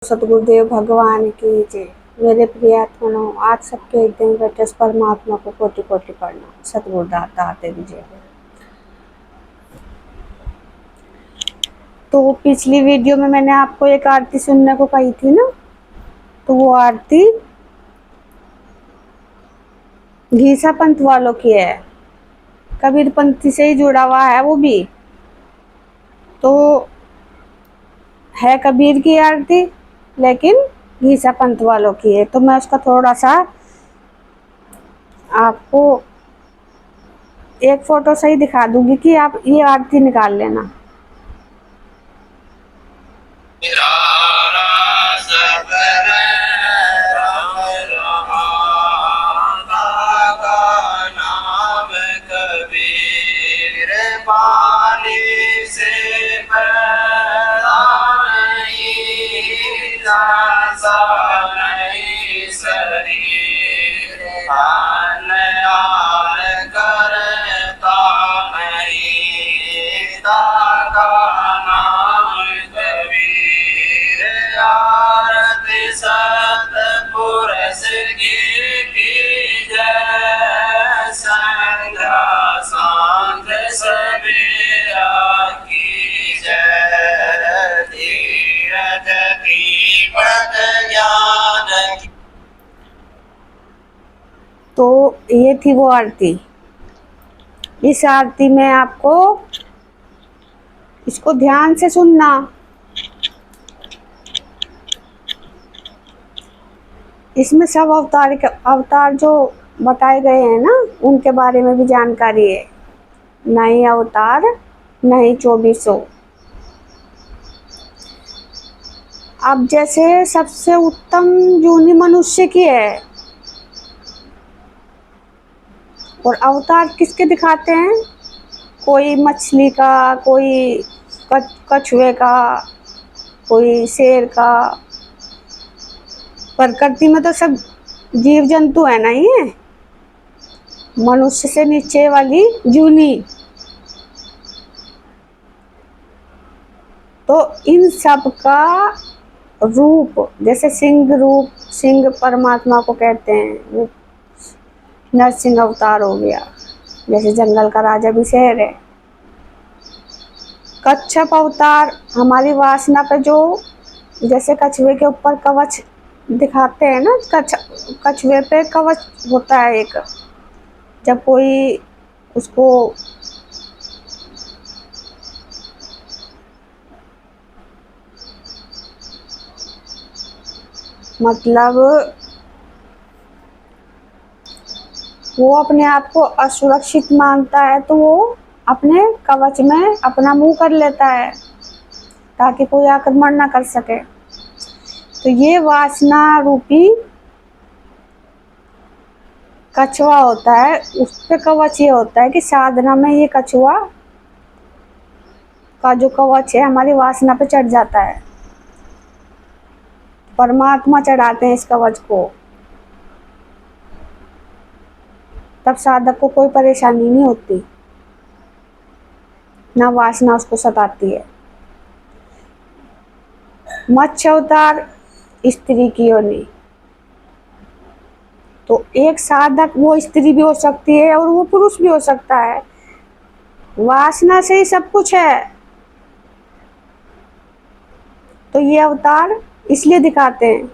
सतगुरुदेव भगवान की जय। मेरे प्रिय आत्मनो, आज सबके एक दिन बैठे परमात्मा को कोटि कोटि प्रणाम। सतगुरु दाता तेरी जय हो। तो पिछली वीडियो में मैंने आपको एक आरती सुनने को कही थी ना, तो वो आरती घीसा पंथ वालों की है, कबीर पंथी से ही जुड़ा हुआ है वो भी। तो है कबीर की आरती, लेकिन घीसा पंथ वालों की है। तो मैं उसका थोड़ा सा आपको एक फोटो सही दिखा दूंगी कि आप ये आरती निकाल लेना। तो ये थी वो आरती। इस आरती में आपको इसको ध्यान से सुनना। इसमें सब अवतार जो बताए गए हैं ना, उनके बारे में भी जानकारी है। नए अवतार, नए 2400। अब जैसे सबसे उत्तम जूनी मनुष्य की है, और अवतार किसके दिखाते हैं? कोई मछली का, कोई कछुए का, कोई शेर का। प्रकृति में तो सब जीव जंतु है ना, ये मनुष्य से नीचे वाली जूनी। तो इन सब का रूप, जैसे सिंह रूप, सिंह परमात्मा को कहते हैं, नरसिंह अवतार हो गया। जैसे जंगल का राजा भी शेर है। कच्छप अवतार हमारी वासना पे जो, जैसे कछुए के ऊपर कवच दिखाते हैं ना, कछुए पे कवच होता है एक। जब कोई उसको मतलब वो अपने आप को असुरक्षित मानता है, तो वो अपने कवच में अपना मुंह कर लेता है ताकि कोई आक्रमण ना कर सके। तो ये वासना रूपी कछुआ होता है, उस पे कवच ये होता है कि साधना में ये कछुआ का जो कवच है हमारी वासना पे चढ़ जाता है। परमात्मा चढ़ाते हैं इस कवच को, तब साधक को कोई परेशानी नहीं होती, ना वासना उसको सताती है। मत्स्य अवतार स्त्री की योनि। तो एक साधक वो स्त्री भी हो सकती है और वो पुरुष भी हो सकता है। वासना से ही सब कुछ है। तो ये अवतार इसलिए दिखाते हैं।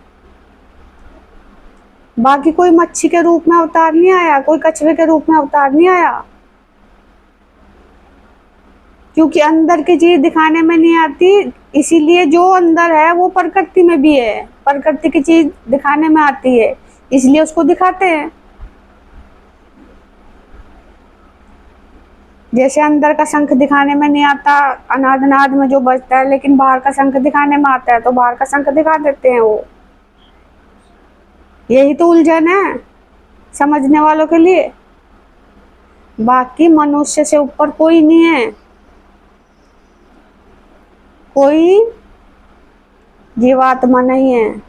बाकी कोई मच्छी के रूप में अवतार नहीं आया, कोई कछुए के रूप में अवतार नहीं आया, क्योंकि अंदर की चीज दिखाने में नहीं आती। इसीलिए जो अंदर है वो प्रकृति में भी है, प्रकृति की चीज दिखाने में आती है, इसलिए उसको दिखाते हैं। जैसे अंदर का शंख दिखाने में नहीं आता, अनाद में जो बजता है, लेकिन बाहर का शंख दिखाने में आता है, तो बाहर का शंख दिखा देते हैं वो। यही तो उलझन है समझने वालों के लिए। बाकी मनुष्य से ऊपर कोई नहीं है, कोई जीवात्मा नहीं है।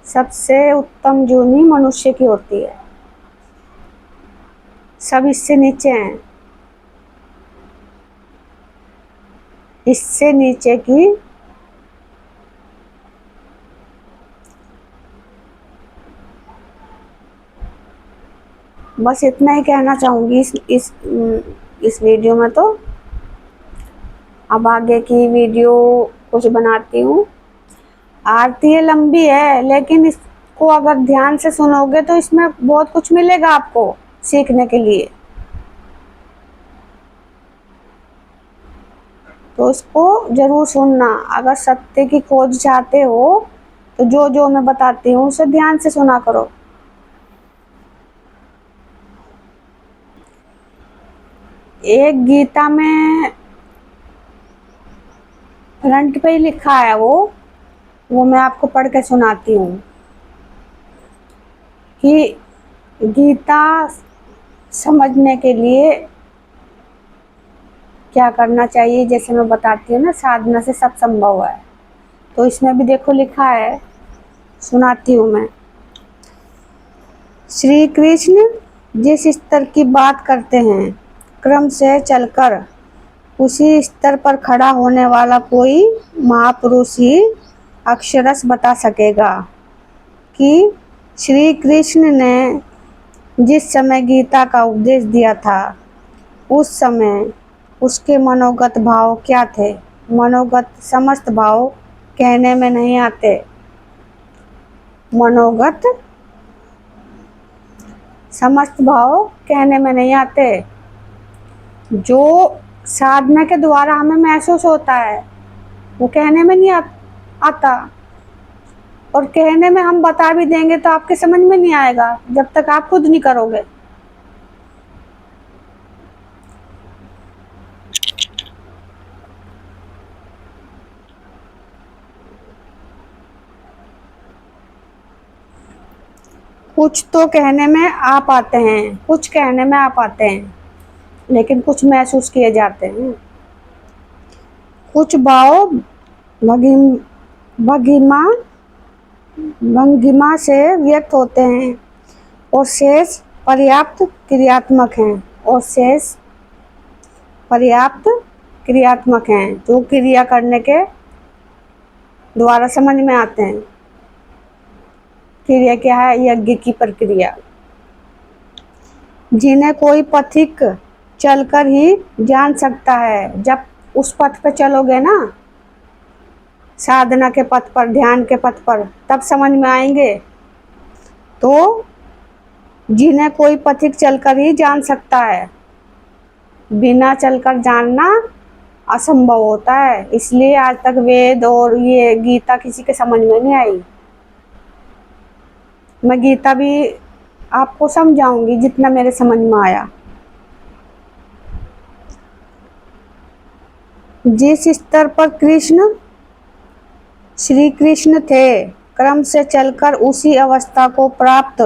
सबसे उत्तम जूनी मनुष्य की होती है, सब इससे नीचे हैं। इससे नीचे की बस इतना ही कहना चाहूँगी इस वीडियो में। तो अब आगे की वीडियो कुछ बनाती हूँ। आरती ये लंबी है, लेकिन इसको अगर ध्यान से सुनोगे तो इसमें बहुत कुछ मिलेगा आपको सीखने के लिए। तो इसको जरूर सुनना। अगर सत्य की खोज चाहते हो तो जो जो मैं बताती हूँ उसे ध्यान से सुना करो। एक गीता में फ्रंट पे ही लिखा है, वो मैं आपको पढ़ के सुनाती हूँ कि गीता समझने के लिए क्या करना चाहिए। जैसे मैं बताती हूँ ना, साधना से सब संभव है। तो इसमें भी देखो लिखा है, सुनाती हूँ मैं। श्री कृष्ण जिस स्तर की बात करते हैं, क्रम से चलकर उसी स्तर पर खड़ा होने वाला कोई महापुरुष ही अक्षरश बता सकेगा कि श्री कृष्ण ने जिस समय गीता का उपदेश दिया था, उस समय उसके मनोगत भाव क्या थे। मनोगत समस्त भाव कहने में नहीं आते। मनोगत समस्त भाव कहने में नहीं आते। जो साधना के द्वारा हमें महसूस होता है वो कहने में नहीं आता। और कहने में हम बता भी देंगे तो आपके समझ में नहीं आएगा जब तक आप खुद नहीं करोगे। कुछ तो कहने में आ पाते हैं, कुछ कहने में आ पाते हैं, लेकिन कुछ महसूस किए जाते हैं। कुछ भाव भंगिम भंगिमा भंगिमा से व्यक्त होते हैं और शेष पर्याप्त क्रियात्मक हैं। और शेष पर्याप्त क्रियात्मक हैं, जो क्रिया करने के द्वारा समझ में आते हैं। क्रिया क्या है? यज्ञ की प्रक्रिया, जिन्हें कोई पथिक चलकर ही जान सकता है। जब उस पथ पे चलोगे ना, साधना के पथ पर, ध्यान के पथ पर, तब समझ में आएंगे। तो जिन्हें कोई पथिक चलकर ही जान सकता है, बिना चलकर जानना असंभव होता है। इसलिए आज तक वेद और ये गीता किसी के समझ में नहीं आई। मैं गीता भी आपको समझाऊंगी जितना मेरे समझ में आया। जिस स्तर पर श्री कृष्ण थे, क्रम से चलकर उसी अवस्था को प्राप्त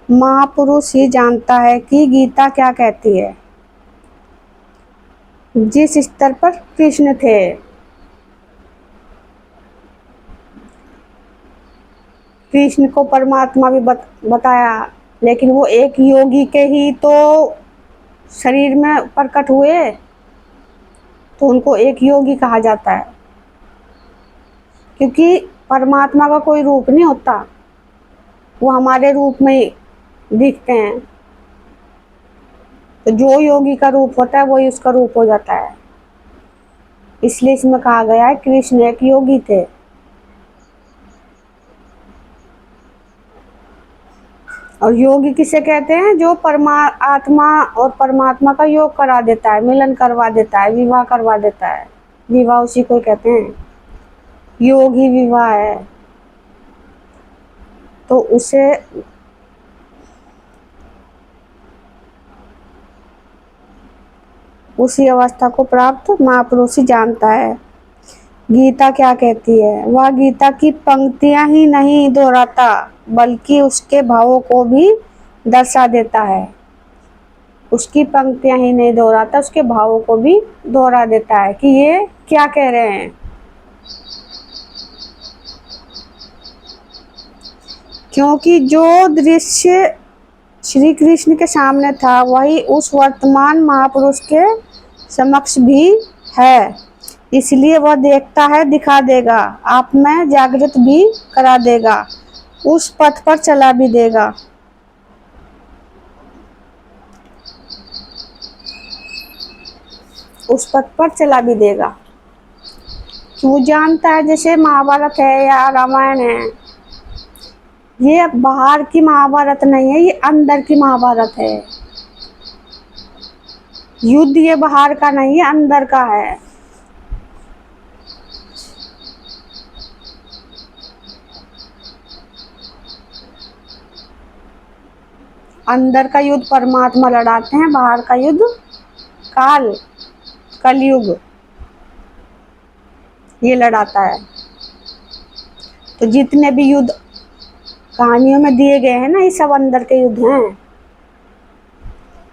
महापुरुष ही जानता है कि गीता क्या कहती है। जिस स्तर पर कृष्ण थे, कृष्ण को परमात्मा भी बताया, लेकिन वो एक योगी के ही तो शरीर में प्रकट हुए, तो उनको एक योगी कहा जाता है। क्योंकि परमात्मा का कोई रूप नहीं होता, वो हमारे रूप में ही दिखते हैं। तो जो योगी का रूप होता है वही उसका रूप हो जाता है। इसलिए इसमें कहा गया है कृष्ण एक योगी थे। और योगी किसे कहते हैं? जो आत्मा और परमात्मा का योग करा देता है, मिलन करवा देता है, विवाह करवा देता है। विवाह उसी को कहते हैं, योग ही विवाह है। तो उसे उसी अवस्था को प्राप्त महापुरुष ही जानता है। गीता क्या कहती है? वह गीता की पंक्तियां ही नहीं दोहराता, बल्कि उसके भावों को भी दर्शा देता है। उसकी पंक्तियां ही नहीं दोहराता, उसके भावों को भी दोहरा देता है कि ये क्या कह रहे हैं। क्योंकि जो दृश्य श्री कृष्ण के सामने था वही उस वर्तमान महापुरुष के समक्ष भी है। इसलिए वह देखता है, दिखा देगा, आप में जागृत भी करा देगा, उस पथ पर चला भी देगा। उस पथ पर चला भी देगा। कि वो जानता है जैसे महाभारत है या रामायण है, ये बाहर की महाभारत नहीं है, ये अंदर की महाभारत है। युद्ध ये बाहर का नहीं है, अंदर का है। अंदर का युद्ध परमात्मा लड़ाते हैं, बाहर का युद्ध कलयुग ये लड़ाता है। तो जितने भी युद्ध कहानियों में दिए गए हैं ना, ये सब अंदर के युद्ध हैं।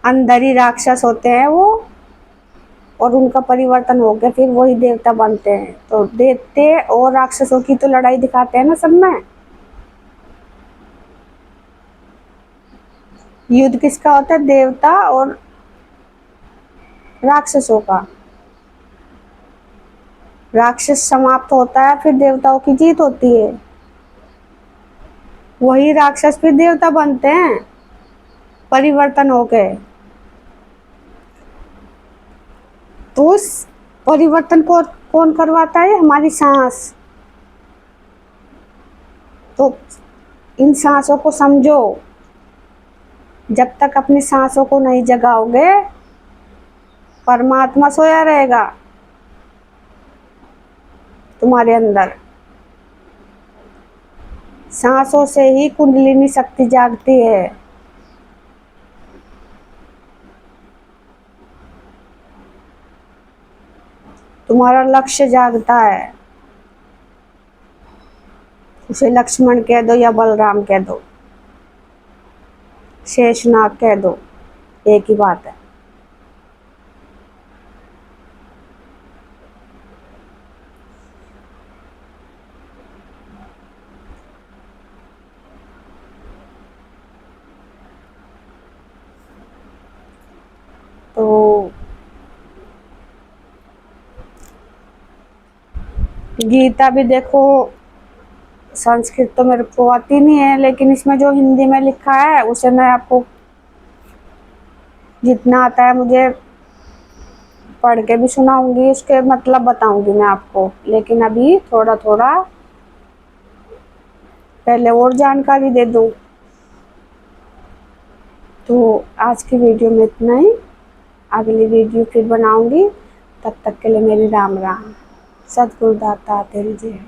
अंदर ही राक्षस होते हैं वो, और उनका परिवर्तन हो गया फिर वही देवता बनते हैं। तो देवते और राक्षसों की तो लड़ाई दिखाते हैं ना सब में। युद्ध किसका होता है? देवता और राक्षसों का। राक्षस समाप्त होता है, फिर देवताओं की जीत होती है। वही राक्षस फिर देवता बनते हैं परिवर्तन होके। तो उस परिवर्तन को कौन करवाता है? हमारी सांस। तो इन सांसों को समझो। जब तक अपनी सांसों को नहीं जगाओगे, परमात्मा सोया रहेगा तुम्हारे अंदर। सांसों से ही कुंडलिनी शक्ति जागती है। तुम्हारा लक्ष्य जागता है। उसे लक्ष्मण कह दो या बलराम कह दो, शेषनाग कह दो, एक ही बात है। तो गीता भी देखो, संस्कृत तो मेरे को आती नहीं है, लेकिन इसमें जो हिंदी में लिखा है उसे मैं आपको जितना आता है मुझे पढ़ के भी सुनाऊंगी, उसके मतलब बताऊंगी मैं आपको। लेकिन अभी थोड़ा थोड़ा पहले और जानकारी दे दूं। तो आज की वीडियो में इतना ही। अगली वीडियो फिर बनाऊंगी। तब तक के लिए मेरी राम राम। सतगुरु दाता तेरी जय।